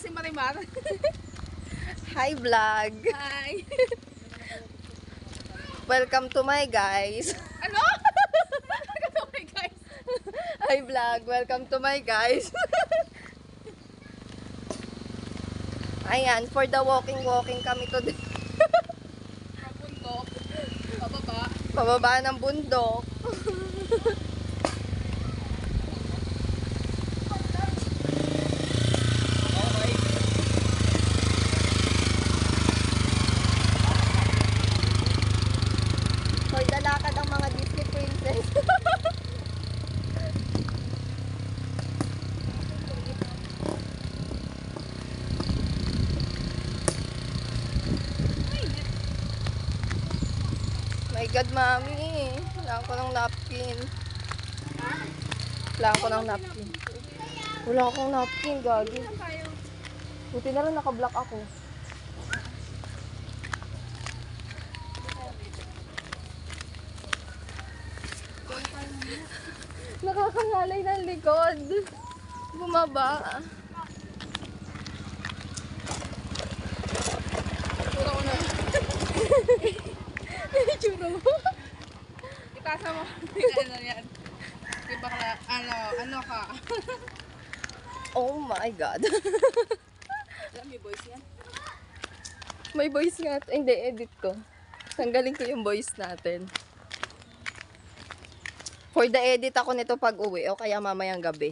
si Marimar. Hi vlog. Hi. Welcome to my guys. Ano? Okay guys. Hi vlog. Welcome to my guys. Ayan, for the walking kami today. Pabundok. Pababa. Pababa ng bundok. Hoy, dalakad ang mga Disney princess. My God, mami. Wala ko ng napkin. Wala ko ng napkin. Wala akong napkin, gagi. Buti na lang nakablock ako. Nakakangalay ng likod. Bumaba. Tura ko na. Tsura mo. Itasa mo. Ano yan? Di bakla, ano ka? Oh my God. Alam, may boys yan. May voice nga. Hindi, edit ko. Tanggalin ko yung voice natin. For the edit ako nito pag uwi o kaya mamayang gabi.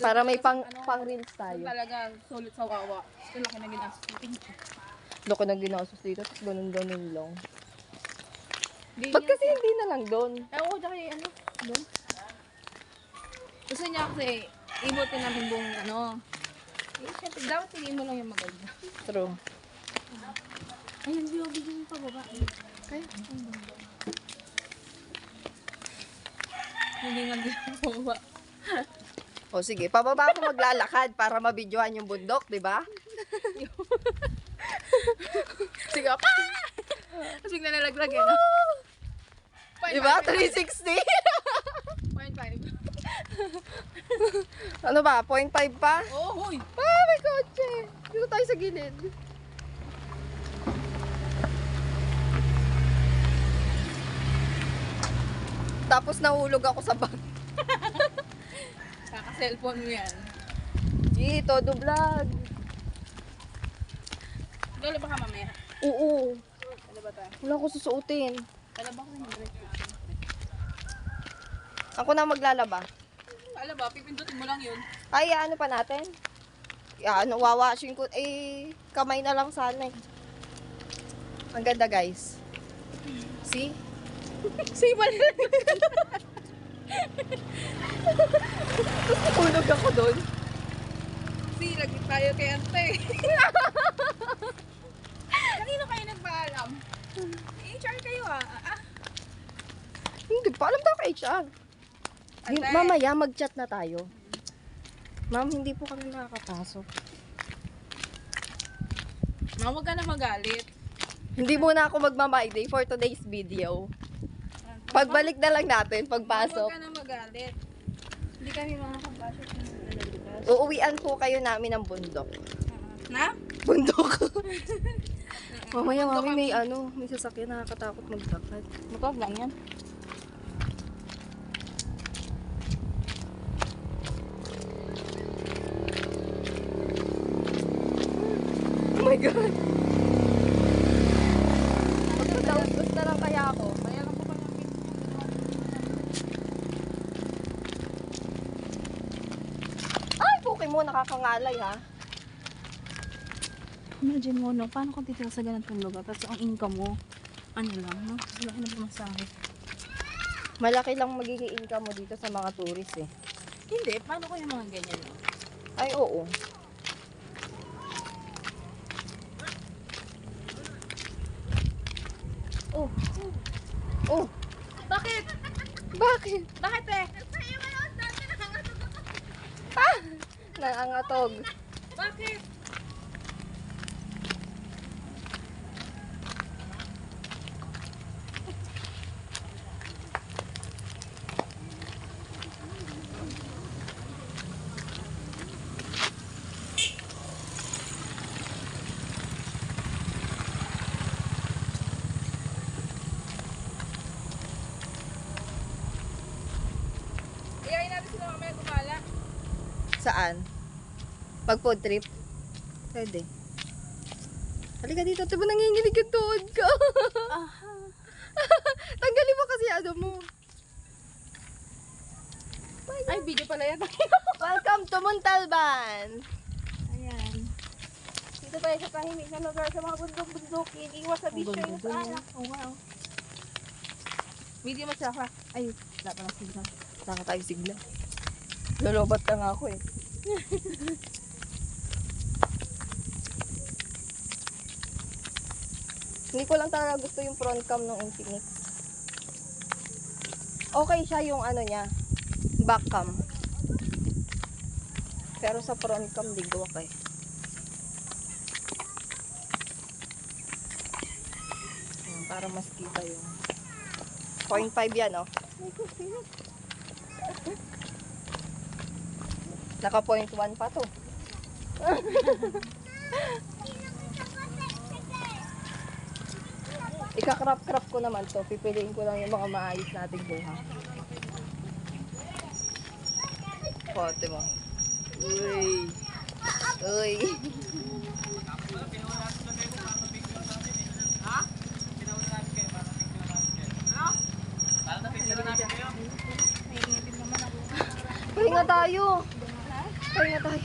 Para may pang reels tayo. Talaga, solid sa wawa. Ito laki na ginastos. Loko na ginastos dito, tapos ganun-ganun lang. Hindi Ba't niya- kasi hindi na lang doon? Oo, tsaka ano, doon. Gusto niya kasi, ibutin natin buong ano. Eh, syempre, dapat tingin mo lang yung maganda. True. Ayun, di ba bigyan mo pa baba? Kaya, hindi nga di mo baba. O sige, pababa ako maglalakad para mabidyohan yung bundok, di ba? Sige, pa! Tapos bigla nalaglag yan. Di ba? 360? 0.5. Ano ba? 0.5 pa? Oh, huy! Ah, may kotse! Dito tayo sa gilid. Tapos nahulog ako sa bag. Kaka-cellphone mo yan. Gee, todo vlog. Gala ba ka mamaya? Oo. Gala ba tayo? Wala ko susuotin. Gala ba ka ng dress? Ako na maglalaba. Gala ba? Pipindutin mo lang yun. Ay, ano pa natin? Ano, wawashing ko. Eh, kamay na lang sana eh. Ang ganda guys. See? Simal na. Tulog ako doon. See, lagi tayo kay Ante. Kanino kayo nagpaalam? HR kayo ah. Hindi pa alam daw kay HR. Ante. Mamaya mag-chat na tayo. Ma'am, hindi po kami nakakapasok. Ma, huwag ka na magalit. Hindi muna ako magma-my day for today's video. Pagbalik na lang natin, Huwag pagpasok. ka na magalit. Hindi kami makakapasok ng lalabas. Uuwian po kayo namin ng bundok. Na? Bundok. Mamaya mami may sasakyan nakakatakot maglakad. Motor lang yan. Oh my God! Magpadaos na lang kaya ako. Kaya lang ko pa lang. Ay, puki mo, nakakangalay ha. Imagine mo, no? Paano kung titira sa ganitong lugar? Tapos ang income mo, ano lang, no? Laki na pumasahe. Malaki lang magiging income mo dito sa mga tourist eh. Hindi, paano ko yung mga ganyan, no? Ay, oo. Oh. Oh. Bakit? Bakit? Bakit eh? Ah! Nangangatog. Bakit? sila mamaya gumala. Saan? Mag food trip? Pwede. Halika dito, diba nanginginig yung tuhod ko? Aha. Tanggalin mo kasi ano mo. Ay, video pala yan. Welcome to Montalban! Ayan. Dito tayo sa tahimik na lugar sa mga bundok-bundukin. Iwas sa bisyo yung sa anak. Oh, wow. Video mo siya ka. Ay, wala pa na siya. Saka tayo sigla. Lolobat ka nga ako eh. Hindi ko lang talaga gusto yung front cam ng Infinix. Okay siya yung ano niya, back cam. Pero sa front cam, ligwak eh. Ayan, para mas kita yung 0.5 yan, oh. Naka 0.1 pa to. Ika-crop ko naman to. Pipiliin ko lang yung mga maayos nating buha. Kote mo. Uy. Uy. Pahinga tayo. Pahinga tayo.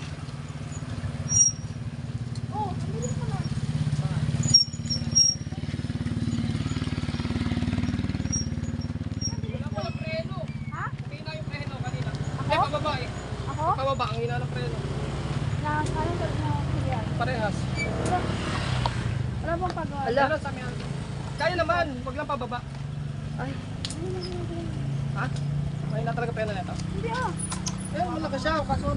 Ako? Pababa, ang hina ng preno. Anong gawin mo yan? Parehas. Wala bang pagawa? Ala. Ano sa amin? Kaya naman, wag lang pababa. Ay. Ha? May na talaga pena nito. Hindi ah. Eh, malaki siya. Kaso